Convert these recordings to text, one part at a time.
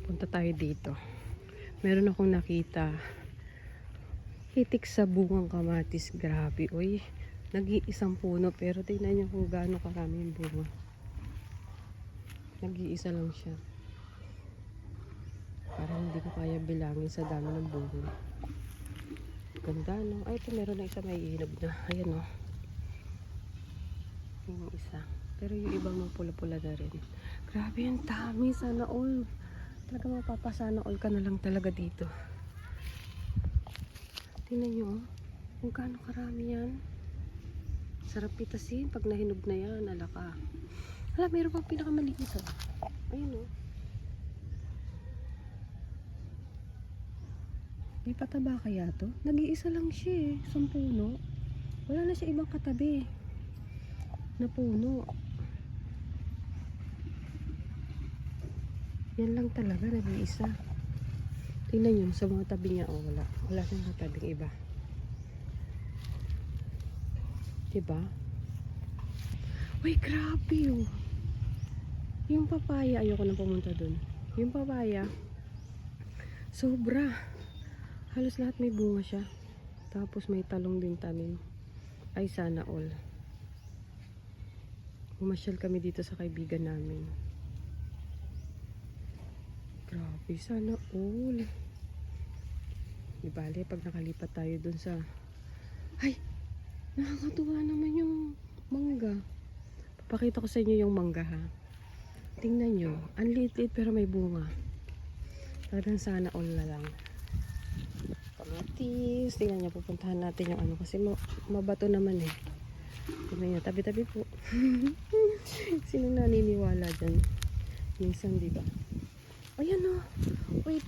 Punta tayo dito. Meron akong nakita. Hitik sa bungang kamatis. Grabe. Uy, nag-iisang puno. Pero tingnan niyo kung gaano karami yung bunga. Nag-iisa lang siya. Parang hindi ko kaya bilangin sa dami ng bunga. Ganda, no? Ay, ito meron na isa may ihinog na. Ayan, no? Yung isa. Pero yung iba mo pula-pula na rin. Grabe yung dami. Sana all. Talaga mapapasana all ka na lang talaga dito. Tingnan nyo, oh. Kung gaano karami yan. Sarap pitasin. Pag nahinog na yan, alaka. Hala, mayroon pang pinakamaliit. Oh. Ayun, oh. Di pataba kaya to? Nag-iisa lang siya, eh. Isang puno. Wala na siya ibang katabi na puno. Yan lang talaga, nag-iisa. Tingnan nyo, sa mga tabi niya, oh, wala. Wala nang katabing iba. Diba? Uy, grabe, oh. Yung papaya, ayoko na pumunta dun. Yung papaya, sobra. Halos lahat may bunga siya. Tapos may talong din tanim. Ay, sana all. Pumasyal kami dito sa kaibigan namin. Grabe, sana all. Di bale, pag nakalipat tayo dun sa... Ay! Nakakatuwa naman yung mangga. Papakita ko sa inyo yung mangga, ha. Tingnan nyo. Ang liit-liit pero may bunga. Talagang sana all na lang. Kamatis. Tingnan nyo, pupuntahan natin yung ano. Kasi mabato naman, eh. Tingnan nyo, tabi-tabi po. Sinong naniniwala dyan? Minsan, di ba? Ayan, oh. Wait,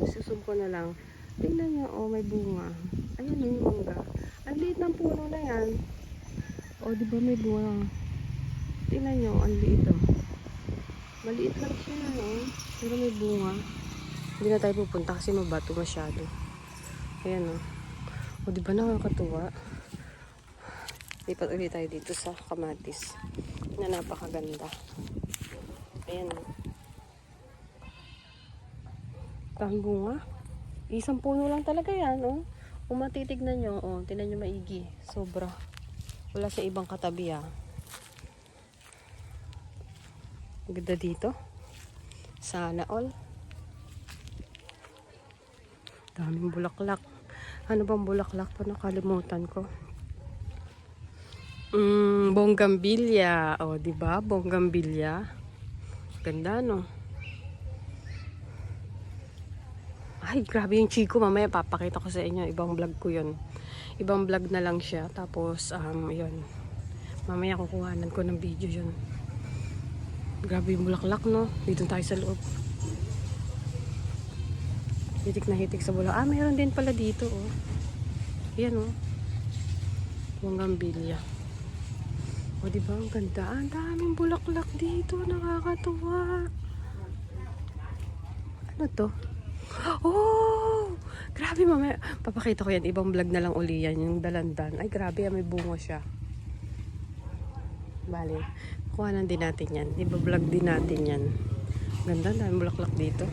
susum ko na lang. Tingnan nyo, oh, may bunga. Ayan, oh, yung mangga. Ang liit ng puno na yan. Oh, di ba may bunga? Tingnan nyo, ang liit, oh. Maliit lang siya, oh. Pero may bunga. Hindi na tayo pupunta kasi mabato masyado. Ayan, oh. Oh, di ba nakakatuwa? Lipat ulit tayo dito sa kamatis. Na napakaganda. Ayan, oh. Ang bunga. Isang puno lang talaga yan, oh. Kung matitignan nyo, oh, tignan nyo maigi. Sobra. Wala sa ibang katabi, ah. Ganda dito. Sana all. Daming bulaklak. Ano bang bulaklak pa? Nakalimutan ko. Bonggambilya. O, diba? Bonggambilya. Ganda, no? Ay, grabe yung chiko. Mamaya papakita ko sa inyo. Ibang vlog ko yun. Ibang vlog na lang siya. Tapos, yun. Mamaya kukuhanan ko ng video yun. Grabe yung bulaklak, no? Dito tayo sa loob. Hitik na hitik sa bulaklak. Ah, mayroon din pala dito, oh. Yan, oh. Bonggambilya. O, diba? Ang ganda. Ang daming bulaklak dito. Nakakatuwa. Ano to? Oh! Grabe, mamaya. Papakita ko yan. Ibang vlog na lang uli yan. Yung dalandan. Ay, grabe. May bunga siya. Bale. Kuhanan din natin yan. Iba-vlog din natin yan. Ganda. Daming bulaklak dito.